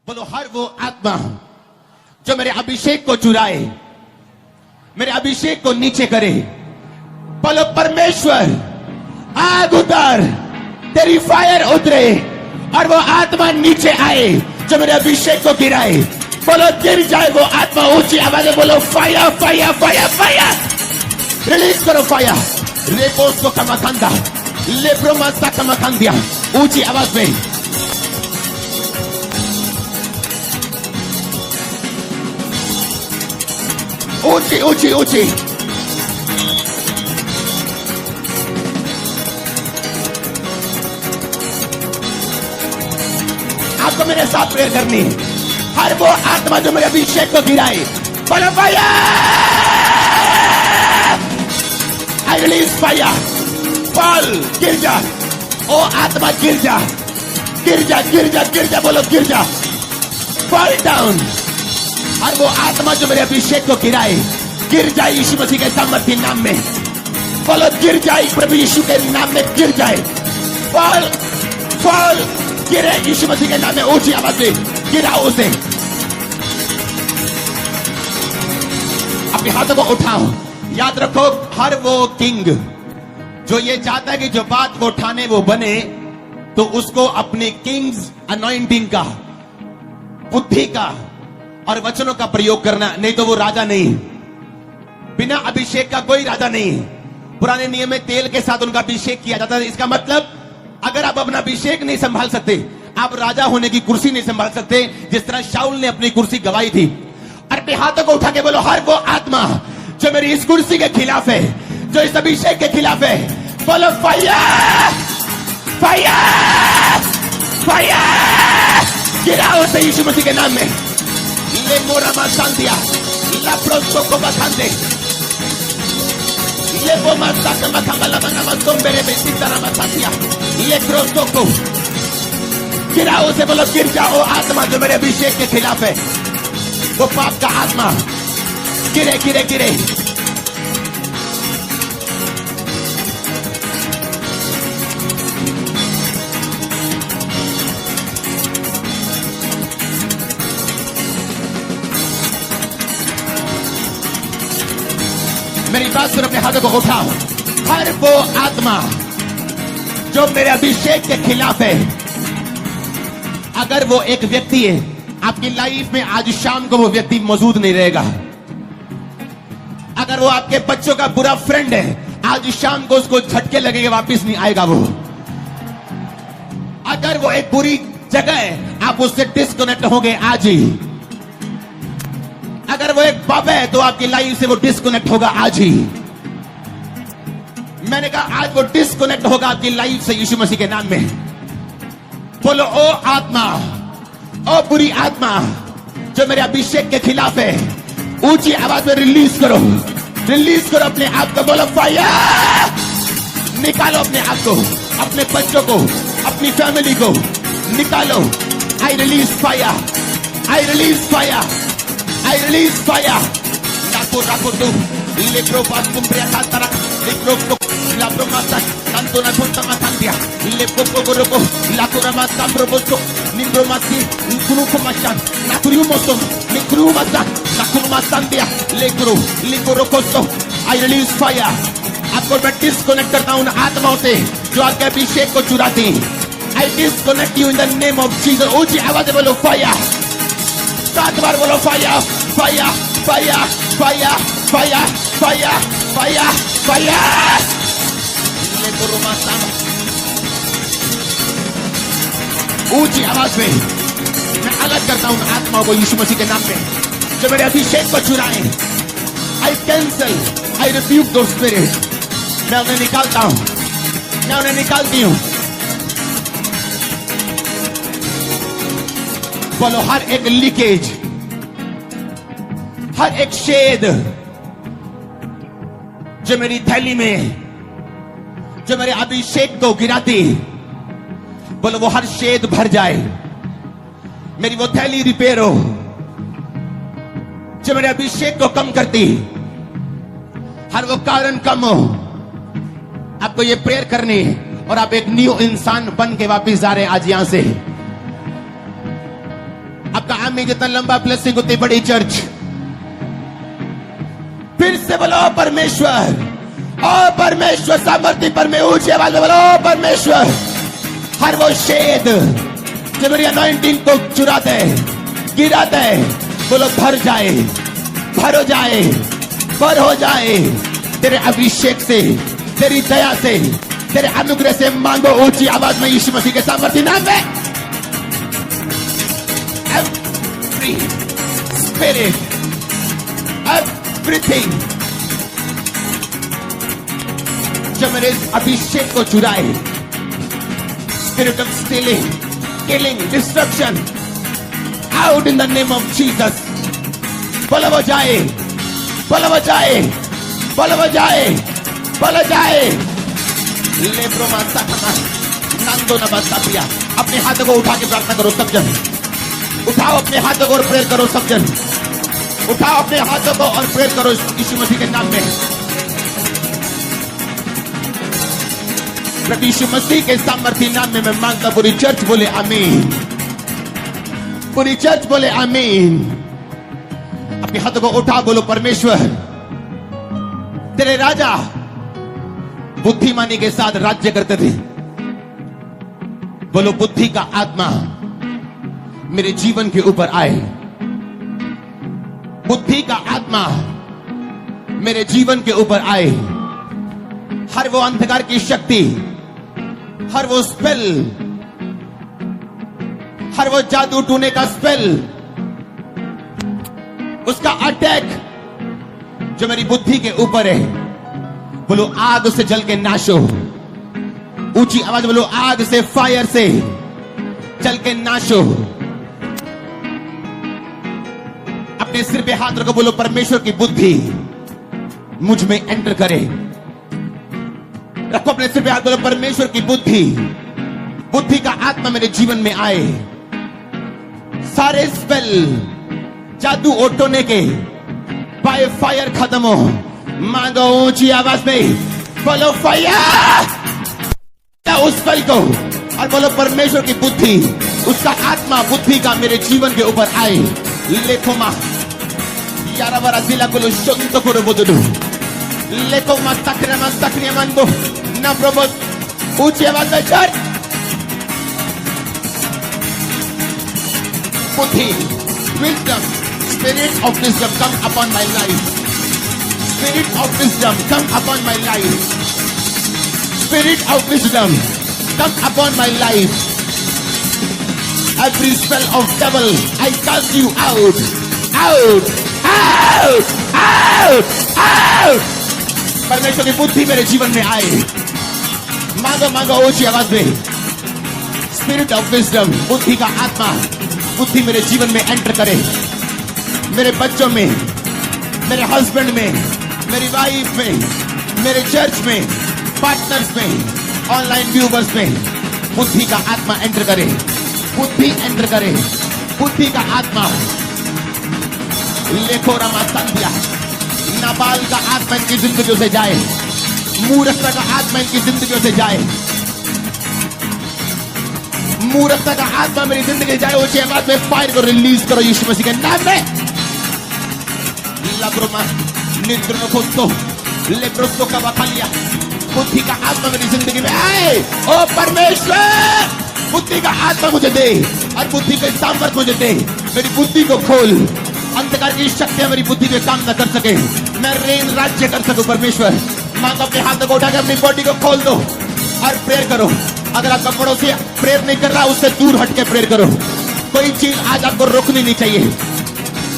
बोलो हर वो आत्मा जो मेरे अभिषेक को चुराए, मेरे अभिषेक को नीचे करे, बोलो परमेश्वर आग उतर, तेरी फायर उतरे और वो आत्मा नीचे आए जो मेरे अभिषेक को गिराए। बोलो गिर जाए वो आत्मा, ऊंची आवाज में बोलो fire fire fire fire, release करो फायर। रेपोस को कमाखंदा, लेब्रोमास्ता कमाखंदिया, ऊंची आवाज में। ऊंची ऊंची ऊंची। आपको मेरे साथ प्रेयर करनी है। हर वो आत्मा जो मेरे अभिषेक को गिराए, बोलो fire, I release fire. Fall, गिर जा ओ आत्मा, गिर जा गिर जा गिर जा गिर जा, बोलो गिर जा, फॉल डाउन। और वो आत्मा जो मेरे अभिषेक को गिराए, गिर जाए यीशु मसीह के सामर्थ्य नाम में। बोलो गिर जाए प्रभु यीशु के नाम में, गिर जाए, फॉल फॉल, गिरे यीशु मसीह के नाम में। ऊंची आवाज से गिराओ उसे। अपने हाथों को उठाओ। याद रखो हर वो किंग जो ये चाहता है कि जो बात को उठाने वो बने, तो उसको अपने किंग्स अनॉइंटिंग का, बुद्धि का और वचनों का प्रयोग करना, नहीं तो वो राजा नहीं। बिना अभिषेक का कोई राजा नहीं। पुराने नियम में तेल के साथ उनका अभिषेक किया जाता है। इसका मतलब अगर आप अपना अभिषेक नहीं संभाल सकते, आप राजा होने की कुर्सी नहीं संभाल सकते, जिस तरह शाऊल ने अपनी कुर्सी गवाई थी। और अपने हाथों को उठा के बोलो हर वो आत्मा जो मेरी इस कुर्सी के खिलाफ है, जो इस अभिषेक के खिलाफ है, बोलो फायर फायर फायर, गिराओ उसे यीशु मसीह के नाम में। ले मोरा मासांदिया, ला प्रोस्को को बखांदे, ले वो मासा का मखामला बना मसोंबेरे में सितारा मासांदिया, ले प्रोस्को को गिराओ उसे। बोलो गिर जाओ आत्मा जो मेरे अभिषेक के खिलाफ है, वो पाप का आत्मा, गिरे गिरे गिरे। मेरी बात सुनो, अपने हाथों को उठाओ। हर वो आत्मा जो मेरे अभिषेक के खिलाफ है, अगर वो एक व्यक्ति है आपकी लाइफ में, आज शाम को वो व्यक्ति मौजूद नहीं रहेगा। अगर वो आपके बच्चों का बुरा फ्रेंड है, आज शाम को उसको झटके लगेंगे, वापस नहीं आएगा वो। अगर वो एक बुरी जगह है, आप उससे डिस्कनेक्ट होंगे आज ही। अगर वो एक पाप है तो आपकी लाइफ से वो डिस्कनेक्ट होगा आज ही। मैंने कहा आज वो डिस्कनेक्ट होगा आपकी लाइफ से यीशु मसीह के नाम में। बोलो ओ आत्मा, ओ बुरी आत्मा जो मेरे अभिषेक के खिलाफ है, ऊंची आवाज में रिलीज करो, रिलीज करो अपने आप को। बोलो फायर, निकालो अपने आप को, अपने बच्चों को, अपनी फैमिली को निकालो। I release fire, I release fire, I release fire. Naku naku tu, lekro pas kumbria katara, lekro ko, labro masak, tanto na punta matandia, lekro ko goroko, lakura masam robosto, nimbro masi, nikuru komashan, nakuru mosto, nikuru masak, nakuru masandia, lekro kosto. I release fire. आपको मैं disconnect करता हूं उन आत्माओं से जो आपके अभिषेक को चुराती हैं। I disconnect you in the name of Jesus. ऊंची आवाज में बोलो फायर। 7 बार बोलो fire fire fire fire fire fire fire fire. ऊंची आवाज में मैं अलग करता हूं आत्माओं को यीशु मसीह के नाम में जो मेरे अभिषेक को चुराए। I cancel, I rebuke those spirit. मैं उन्हें निकालता हूं, मैं उन्हें निकालती हूं। बोलो हर एक लीकेज, हर एक शेद जो मेरी थैली में, जो मेरे अभिषेक को गिराती, बोलो वो हर शेद भर जाए, मेरी वो थैली रिपेयर हो। जो मेरे अभिषेक को कम करती, हर वो कारण कम हो। आपको ये प्रेयर करनी है और आप एक न्यू इंसान बन के वापिस आ रहे हैं आज यहां से। आपका आमीन जितना लंबा ब्लेसिंग उतनी बड़ी चर्च। फिर से बोलो परमेश्वर, ओ परमेश्वर, सामर्थ्य पर में ऊंची आवाज में बोलो परमेश्वर। हर वो शेद जो मेरी अनॉइंटिंग को चुराते है, गिराते है, बोलो भर जाए, भर हो जाए, भर हो जाए तेरे अभिषेक से, तेरी दया से, तेरे अनुग्रह से। मांगो ऊंची आवाज में यीशु मसीह के सामर्थ्य नाम में। Every spirit, everything जो मेरे अभिषेक को चुराए, spirit of stealing, killing, destruction, out in the name of Jesus। बोलो वो जाए, बोलो वो जाए, बोलो वो जाए, बोलो जाए। लेब्रो माता का नंदो न बसापिया। अपने हाथों को उठा के प्रार्थना करो सब जन। उठाओ अपने हाथों को और प्रेयर करो सब जन। उठाओ अपने हाथों को और प्रेयर करो यीशु मसीह के नाम में। प्रभु यीशु मसीह के सामर्थ्य नाम में मैं मांगता, पूरी चर्च बोले आमीन, पूरी चर्च बोले आमीन। अपने हाथों को उठा, बोलो परमेश्वर, तेरे राजा बुद्धिमानी के साथ राज्य करते थे। बोलो बुद्धि का आत्मा मेरे जीवन के ऊपर आए। बुद्धि का आत्मा मेरे जीवन के ऊपर आए। हर वो अंधकार की शक्ति, हर वो स्पेल, हर वो जादू टूने का स्पेल, उसका अटैक जो मेरी बुद्धि के ऊपर है, बोलो आग से जल के नाश हो। ऊंची आवाज बोलो, आग से, फायर से जल के नाश हो। अपने सिर पे हाथ रखो, बोलो परमेश्वर की बुद्धि मुझ में एंटर करे। रखो अपने सिर पे हाथ, बोलो परमेश्वर की बुद्धि, बुद्धि का आत्मा मेरे जीवन में आए। सारे स्पेल, जादू ओटोने के बाय फायर खत्म हो। मांगो ऊंची आवाज में, बोलो फायर उस स्पेल को, और बोलो परमेश्वर की बुद्धि, उसका आत्मा बुद्धि का मेरे जीवन के ऊपर आए। लेखो मा यारा बरा जिला को शुद्ध करो बुद्धू। लेखो मा सक्रिय मंदो ना प्रभु। ऊंची आवाज में चर्च बुद्धि, wisdom, spirit of wisdom come upon my life. Spirit of wisdom come upon my life. Spirit of wisdom come upon my life. Every spell of devil, I cast you out, out, out, out, out. परमेश्वर की बुद्धि मेरे जीवन में आए। मांगो मांगो ऊंची आवाज में। स्पिरिट ऑफ विजडम, बुद्धि का आत्मा, बुद्धि मेरे जीवन में एंटर करे। मेरे बच्चों में, मेरे हस्बैंड में, मेरी वाइफ में, मेरे चर्च में, पार्टनर्स में, ऑनलाइन व्यूवर्स में बुद्धि का आत्मा एंटर करे। बुद्धि एंटर करे, बुद्धि का आत्मा। लेखो रमा संध्या, नाबाल का आत्मा इनकी जिंदगियों से जाए। मूर्खता का आत्मा इनकी जिंदगियों से जाए। मूर्खता का आत्मा मेरी जिंदगी जाए। ऊंची आवाज में फायर को रिलीज करो यीशु मसीह के नाम में। लब्रोमा निद्र खुस्तो लेब्रोस्तो का बखालिया। बुद्धि का आत्मा मेरी जिंदगी में आए। ओ परमेश्वर, बुद्धि का आत्मा मुझे दे और बुद्धि के सामर्थ्य मुझे दे। मेरी बुद्धि को खोल, अंधकार की शक्तियां मेरी बुद्धि में काम न कर सके। मैं रेन राज्य कर सकूं। परमेश्वर, मांगो अपने हाथों को उठा के अपनी बॉडी को खोल दो और प्रेयर करो। अगर आपका पड़ोसी प्रेयर नहीं कर रहा, उससे दूर हट के प्रेयर करो। कोई चीज आज आपको रोकनी नहीं चाहिए।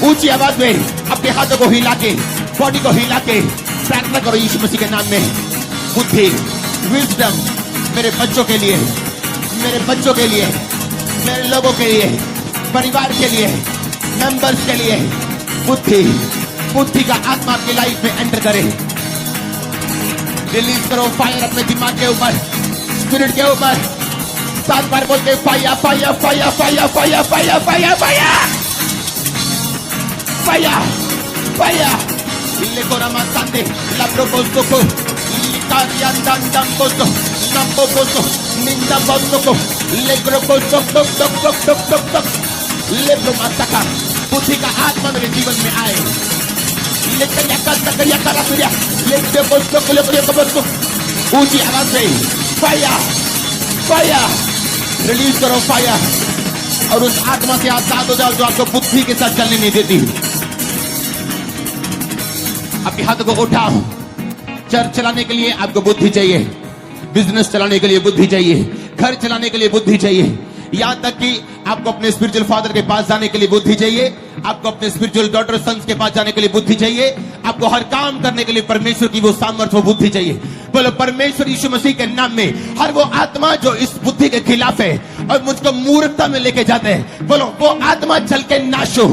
ऊंची आवाज में अपने हाथों को हिला के, बॉडी को हिला के प्रार्थना करो यीशु मसीह के नाम में। बुद्धि, विजडम मेरे बच्चों के लिए, मेरे बच्चों के लिए, मेरे लोगों के लिए, परिवार के लिए, मेंबर्स के लिए। बुद्धि, बुद्धि का आत्मा आपकी लाइफ में एंटर करे। रिलीज करो फायर अपने दिमाग के ऊपर, स्पिरिट के ऊपर। 7 बार बोल के fire fire fire fire fire fire fire fire fire fire. लेको रमा सांदे लाब्रो बोस्तो को लिकारिया दंदम बोस्तो नंबो बोस्तो निंदा बोस्तो को लेग्रो बोस्तो टक टक टक टक टक टक लेब्रो मास्टका, बुद्धि का आत्मा मेरे जीवन में आए। लेकिन ऊंची आवाज से फायर फायर रिलीज करो फायर, और उस आत्मा से आजाद हो जाओ जो आपको बुद्धि के साथ चलने नहीं देती। आपके हाथ को उठाओ। चर्च चलाने के लिए आपको बुद्धि चाहिए, बिजनेस चलाने के लिए बुद्धि चाहिए, घर चलाने के लिए बुद्धि चाहिए, यहां तक कि आपको अपने स्पिरिचुअल फादर के पास जाने के लिए बुद्धि चाहिए, आपको अपने स्पिरिचुअल डॉटर सन्स के पास जाने के लिए बुद्धि चाहिए, आपको हर काम करने के लिए परमेश्वर की वो सामर्थ्य, वो बुद्धि चाहिए। बोलो परमेश्वर यीशु मसीह के नाम में हर वो आत्मा जो इस बुद्धि के खिलाफ है और मुझको मूर्खता में लेके जाते हैं, बोलो वो आत्मा चल के नाश हो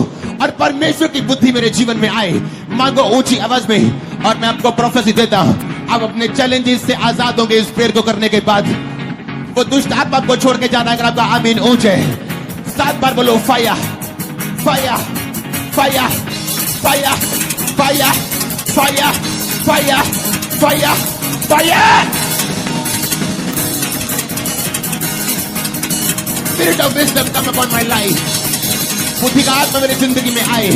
और परमेश्वर की बुद्धि मेरे जीवन में आए। मांगो ऊंची आवाज में, और मैं आपको प्रोफेसी देता हूं, आप अपने चैलेंजेस से आजाद होंगे इस प्रेयर को करने के बाद। वो दुष्ट आत्मा को छोड़ के जाना, अगर आपका आमीन ऊंचे 7 बार बोलो fire fire fire fire fire fire fire fire fire. Spirit of wisdom come upon my life. बुद्धि का आत्मा मेरी जिंदगी में आए,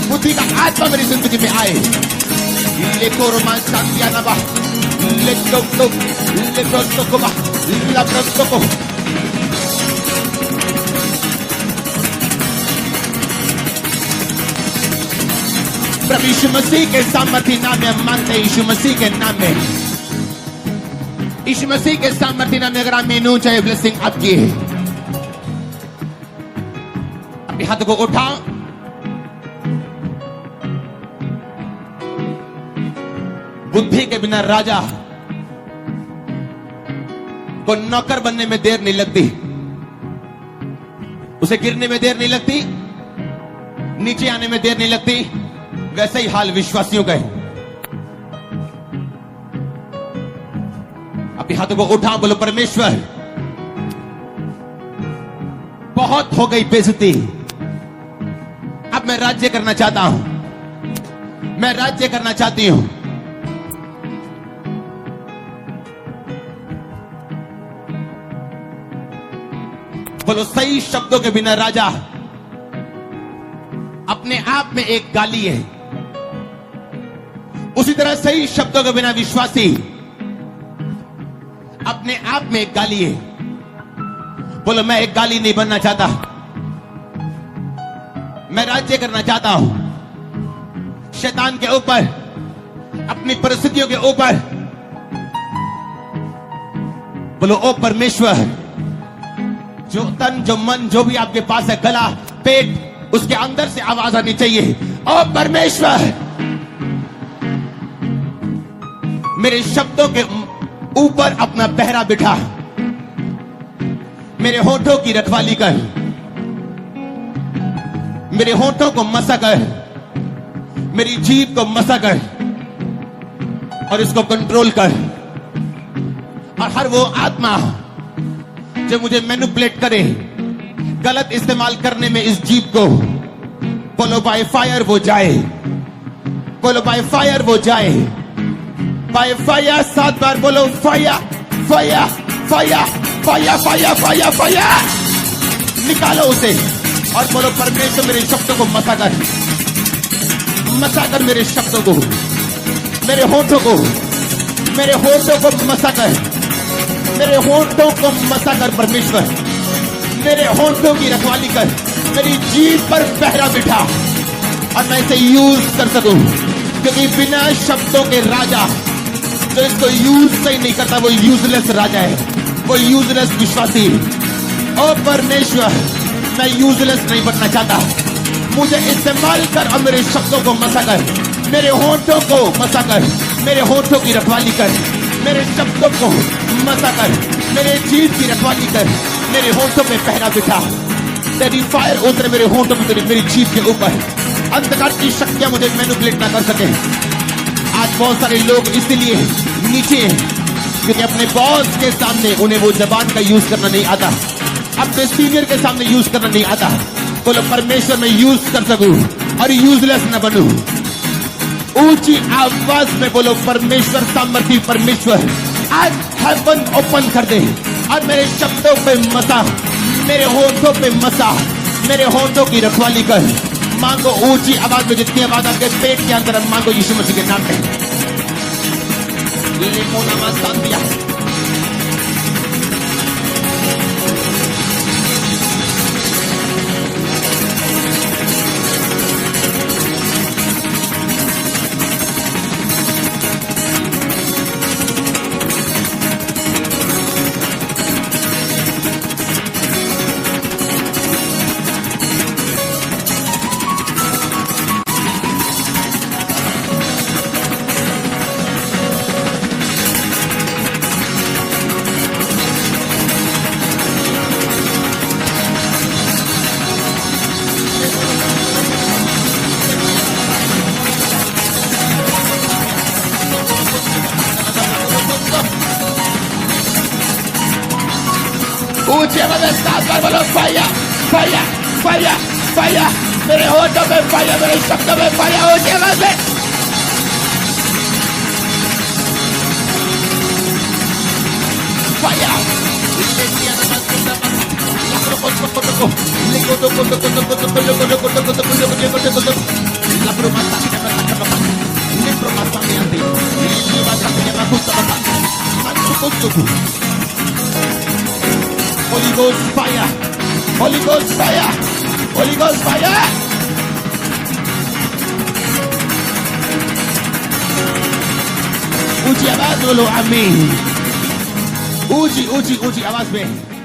बुद्धि का आत्मा मेरी जिंदगी में आए। लेको रोमान शांतिया नबा लेको तो लेको तो कोबा लब्रस्तो को प्रभु यीशु मसीह के सामर्थ्य नाम में हम मानते हैं। यीशु मसीह के नाम में, यीशु मसीह के सामर्थ्य नाम में अगर आमीन हो चाहे ब्लेसिंग आपकी है। अपने हाथ को उठाओ। बुद्धि के बिना राजा को नौकर बनने में देर नहीं लगती, उसे गिरने में देर नहीं लगती, नीचे आने में देर नहीं लगती। वैसे ही हाल विश्वासियों का है। अपने हाथों को उठा, बोलो परमेश्वर बहुत हो गई बेइज्जती, अब मैं राज्य करना चाहता हूं, मैं राज्य करना चाहती हूं। बोलो सही शब्दों के बिना राजा अपने आप में एक गाली है, उसी तरह सही शब्दों के बिना विश्वासी अपने आप में एक गाली है। बोलो मैं एक गाली नहीं बनना चाहता, मैं राज्य करना चाहता हूं शैतान के ऊपर, अपनी परिस्थितियों के ऊपर। बोलो ओ परमेश्वर, जो तन जो मन जो भी आपके पास है, गला पेट, उसके अंदर से आवाज आनी चाहिए, ओ परमेश्वर मेरे शब्दों के ऊपर अपना पहरा बिठा, मेरे होठों की रखवाली कर, मेरे होठों को मसा कर, मेरी जीभ को मसा कर और इसको कंट्रोल कर। और हर वो आत्मा जो मुझे मैनिपुलेट करे, गलत इस्तेमाल करने में इस जीभ को, बोलो बाय फायर वो जाए, बोलो बाय फायर वो जाए, बाय फायर 7 बार बोलो fire fire fire fire fire fire fire. निकालो उसे और बोलो परमेश्वर मेरे शब्दों को मसा कर, मसा कर मेरे शब्दों को, मेरे होठों को, मेरे होठों को मसा कर, मेरे होठों को मसा कर परमेश्वर, मेरे होठों की रखवाली कर, मेरी जीभ पर पहरा बिठा और मैं इसे यूज कर सकूं, क्योंकि बिना शब्दों के राजा जो इसको यूज सही नहीं करता वो यूजलेस राजा है, वो यूजलेस विश्वासी। ओ परमेश्वर मैं यूजलेस नहीं बनना चाहता, मुझे इस्तेमाल कर और मेरे शब्दों को मसा कर, मेरे होठों को मसा कर, मेरे होठों की रखवाली कर, मेरे शब्दों को मसा कर, मेरे जीभ की रखवाली कर, मेरे होठों पे पहरा बिठा। तेरी फायर उतरे मेरे होठों में, मेरी जीभ के ऊपर, अंधकार की शक्तियां मुझे मैनिपुलेट ना कर सके। आज बहुत सारे लोग इसीलिए नीचे हैं क्योंकि अपने बॉस के सामने उन्हें वो जबान का यूज करना नहीं आता, अपने सीनियर के सामने यूज करना नहीं आता। बोलो परमेश्वर मैं यूज कर सकूं और यूजलेस न बनूं। ऊंची आवाज में बोलो परमेश्वर सामर्थ्य परमेश्वर आज हेवन ओपन कर दे और मेरे शब्दों पे मसा, मेरे होठों पे मसा, मेरे होठों की रखवाली कर। मांगो ऊंची आवाज में, जितनी आवाज आपके पेट के अंदर है, मांगो यीशु मसीह के नाम में। लिमोना मस्तान दिया। ऊंची आवाज में सात बार बोलो फाया फाया फाया फाया। मेरे होठों में फाया, मेरे शब्दों में फाया। ऊंची आवाज में फाया। Holy Ghost fire, Holy Ghost fire, Holy Ghost fire. ऊंची आवाज बोलो आमीन। ऊंची ऊंची ऊंची आवाज में